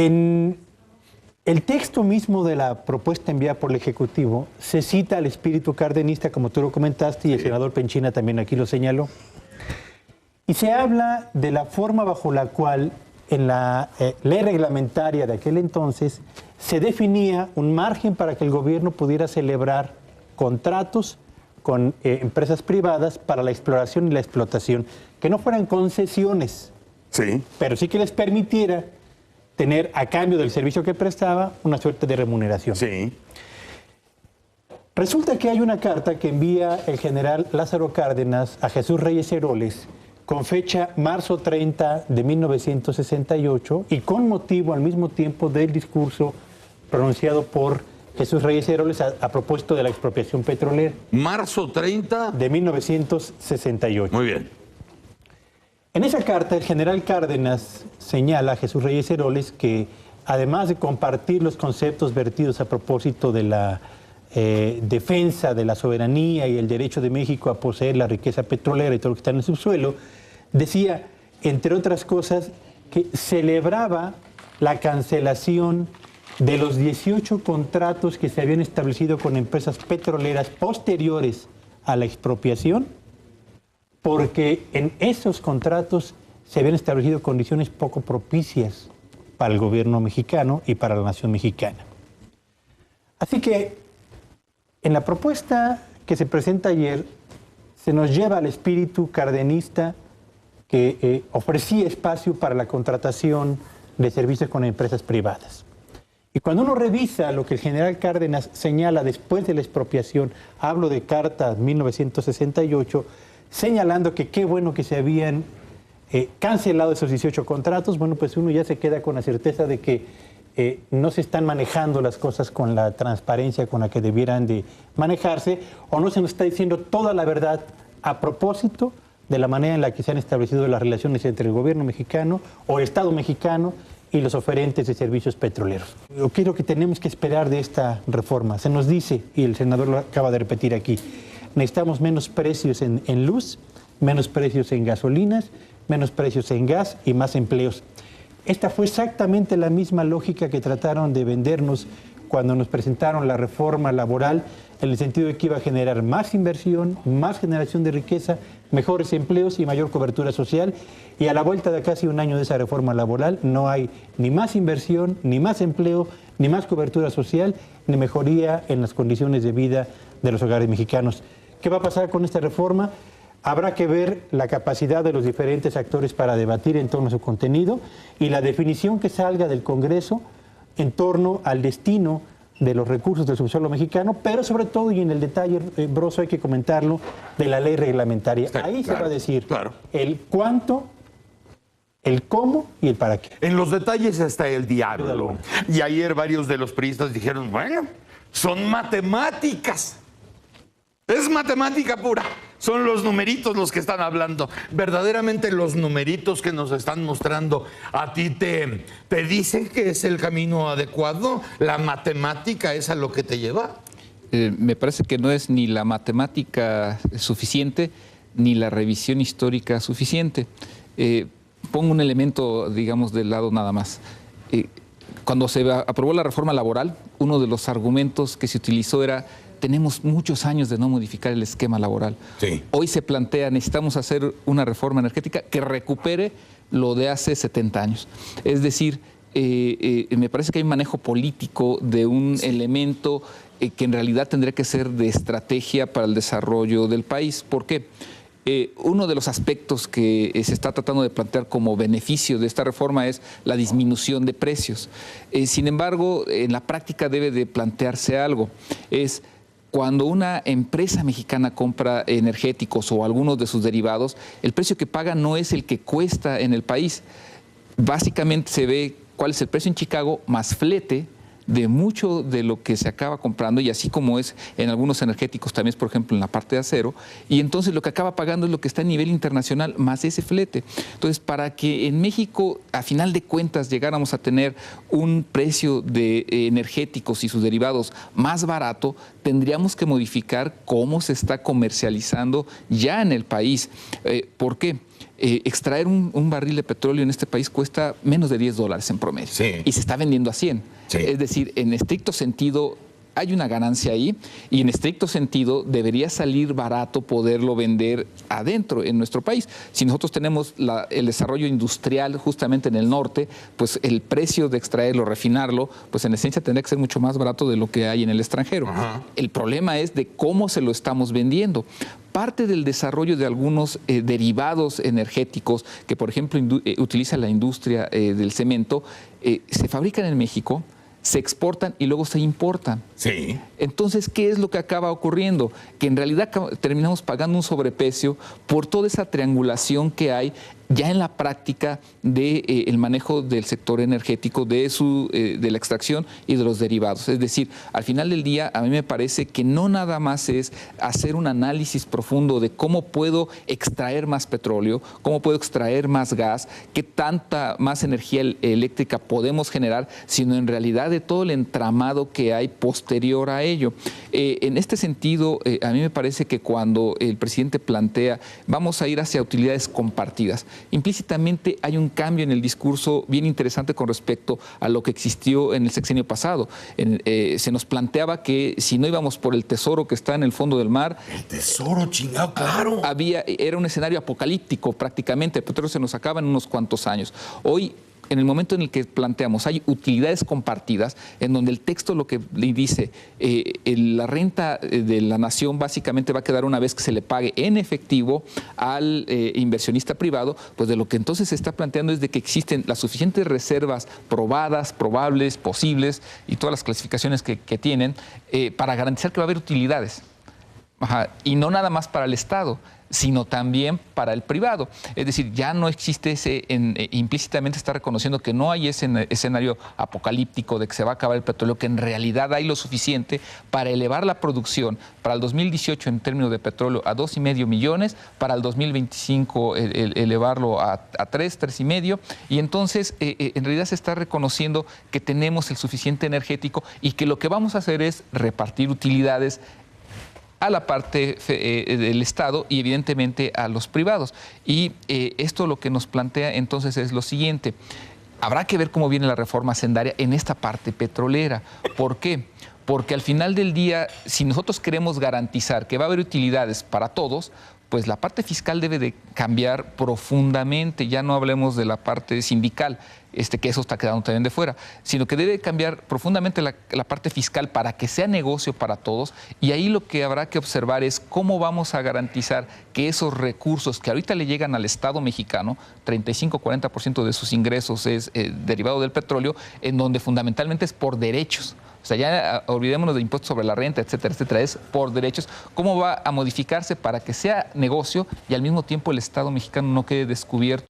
En el texto mismo de la propuesta enviada por el Ejecutivo se cita al espíritu cardenista, como tú lo comentaste, y el senador Penchina también aquí lo señaló. Y se habla de la forma bajo la cual en la ley reglamentaria de aquel entonces se definía un margen para que el gobierno pudiera celebrar contratos con empresas privadas para la exploración y la explotación, que no fueran concesiones, pero sí que les permitiera tener a cambio del servicio que prestaba una suerte de remuneración. Resulta que hay una carta que envía el general Lázaro Cárdenas a Jesús Reyes Heroles con fecha marzo 30 de 1968 y con motivo al mismo tiempo del discurso pronunciado por Jesús Reyes Heroles a propósito de la expropiación petrolera. Marzo 30 de 1968. Muy bien. En esa carta, el general Cárdenas señala a Jesús Reyes Heroles que, además de compartir los conceptos vertidos a propósito de la defensa de la soberanía y el derecho de México a poseer la riqueza petrolera y todo lo que está en el subsuelo, decía, entre otras cosas, que celebraba la cancelación de los 18 contratos que se habían establecido con empresas petroleras posteriores a la expropiación, porque en esos contratos se habían establecido condiciones poco propicias para el gobierno mexicano y para la nación mexicana. Así que en la propuesta que se presenta ayer se nos lleva al espíritu cardenista que ofrecía espacio para la contratación de servicios con empresas privadas. Y cuando uno revisa lo que el general Cárdenas señala después de la expropiación, hablo de carta 1968, señalando que qué bueno que se habían cancelado esos 18 contratos, bueno, pues uno ya se queda con la certeza de que no se están manejando las cosas con la transparencia con la que debieran de manejarse, o no se nos está diciendo toda la verdad a propósito de la manera en la que se han establecido las relaciones entre el gobierno mexicano o el Estado mexicano y los oferentes de servicios petroleros. Yo creo que tenemos que esperar de esta reforma. Se nos dice, y el senador lo acaba de repetir aquí, necesitamos menos precios en luz, menos precios en gasolinas, menos precios en gas y más empleos. Esta fue exactamente la misma lógica que trataron de vendernos cuando nos presentaron la reforma laboral, en el sentido de que iba a generar más inversión, más generación de riqueza, mejores empleos y mayor cobertura social. Y a la vuelta de casi un año de esa reforma laboral no hay ni más inversión, ni más empleo, ni más cobertura social, ni mejoría en las condiciones de vida de los hogares mexicanos. ¿Qué va a pasar con esta reforma? Habrá que ver la capacidad de los diferentes actores para debatir en torno a su contenido y la definición que salga del Congreso en torno al destino de los recursos del subsuelo mexicano, pero sobre todo, y en el detalle, Broso, hay que comentarlo, de la ley reglamentaria. Ahí se va a decir el cuánto, el cómo y el para qué. En los detalles está el diablo. Y ayer varios de los priistas dijeron, bueno, son matemáticas. Es matemática pura. Son los numeritos los que están hablando. Verdaderamente los numeritos que nos están mostrando a ti te dicen que es el camino adecuado. ¿La matemática es a lo que te lleva? Me parece que no es ni la matemática suficiente ni la revisión histórica suficiente. Pongo un elemento, digamos, del lado nada más. Cuando se aprobó la reforma laboral, uno de los argumentos que se utilizó era: tenemos muchos años de no modificar el esquema laboral. Hoy se plantea, necesitamos hacer una reforma energética que recupere lo de hace 70 años. Es decir, me parece que hay un manejo político de un elemento que en realidad tendría que ser de estrategia para el desarrollo del país. ¿Por qué? Uno de los aspectos que se está tratando de plantear como beneficio de esta reforma es la disminución de precios. Sin embargo, en la práctica debe de plantearse algo. Es cuando una empresa mexicana compra energéticos o algunos de sus derivados, el precio que paga no es el que cuesta en el país. Básicamente se ve cuál es el precio en Chicago más flete de mucho de lo que se acaba comprando, y así como es en algunos energéticos también es, por ejemplo, en la parte de acero, y entonces lo que acaba pagando es lo que está a nivel internacional más ese flete. Entonces, para que en México, a final de cuentas, llegáramos a tener un precio de energéticos y sus derivados más barato, tendríamos que modificar cómo se está comercializando ya en el país. ¿Por qué? extraer un barril de petróleo en este país cuesta menos de $10 en promedio. Sí. Y se está vendiendo a 100. Sí. Es decir, en estricto sentido, hay una ganancia ahí y en estricto sentido debería salir barato poderlo vender adentro en nuestro país. Si nosotros tenemos el desarrollo industrial justamente en el norte, pues el precio de extraerlo, refinarlo, pues en esencia tendría que ser mucho más barato de lo que hay en el extranjero. Ajá. El problema es de cómo se lo estamos vendiendo. Parte del desarrollo de algunos derivados energéticos que, por ejemplo, utiliza la industria del cemento, se fabrican en México, se exportan y luego se importan. Sí. Entonces, ¿qué es lo que acaba ocurriendo? Que en realidad terminamos pagando un sobreprecio por toda esa triangulación que hay ya en la práctica del manejo del sector energético, de la extracción y de los derivados. Es decir, al final del día, a mí me parece que no nada más es hacer un análisis profundo de cómo puedo extraer más petróleo, cómo puedo extraer más gas, qué tanta más energía eléctrica podemos generar, sino en realidad de todo el entramado que hay posterior a ello. En este sentido, a mí me parece que cuando el presidente plantea vamos a ir hacia utilidades compartidas, implícitamente hay un cambio en el discurso bien interesante con respecto a lo que existió en el sexenio pasado. Se nos planteaba que si no íbamos por el tesoro que está en el fondo del mar... El tesoro, chingado, claro. Era un escenario apocalíptico prácticamente, el petróleo se nos acaba en unos cuantos años. Hoy, en el momento en el que planteamos, hay utilidades compartidas, en donde el texto lo que le dice, la renta de la nación básicamente va a quedar una vez que se le pague en efectivo al inversionista privado, pues de lo que entonces se está planteando es de que existen las suficientes reservas probadas, probables, posibles y todas las clasificaciones que tienen para garantizar que va a haber utilidades. Ajá, y no nada más para el Estado, sino también para el privado. Es decir, ya no existe implícitamente está reconociendo que no hay ese escenario apocalíptico de que se va a acabar el petróleo, que en realidad hay lo suficiente para elevar la producción para el 2018 en términos de petróleo a 2,5 millones, para el 2025 elevarlo a 3,5, y entonces en realidad se está reconociendo que tenemos el suficiente energético y que lo que vamos a hacer es repartir utilidades a la parte del Estado y evidentemente a los privados. Y esto lo que nos plantea entonces es lo siguiente: habrá que ver cómo viene la reforma hacendaria en esta parte petrolera. ¿Por qué? Porque al final del día, si nosotros queremos garantizar que va a haber utilidades para todos, pues la parte fiscal debe de cambiar profundamente. Ya no hablemos de la parte sindical, que eso está quedando también de fuera, sino que debe cambiar profundamente la parte fiscal para que sea negocio para todos. Y ahí lo que habrá que observar es cómo vamos a garantizar que esos recursos que ahorita le llegan al Estado mexicano, 35-40% de sus ingresos es derivado del petróleo, en donde fundamentalmente es por derechos. O sea, ya olvidémonos de impuestos sobre la renta, etcétera, etcétera, es por derechos. ¿Cómo va a modificarse para que sea negocio y al mismo tiempo el Estado mexicano no quede descubierto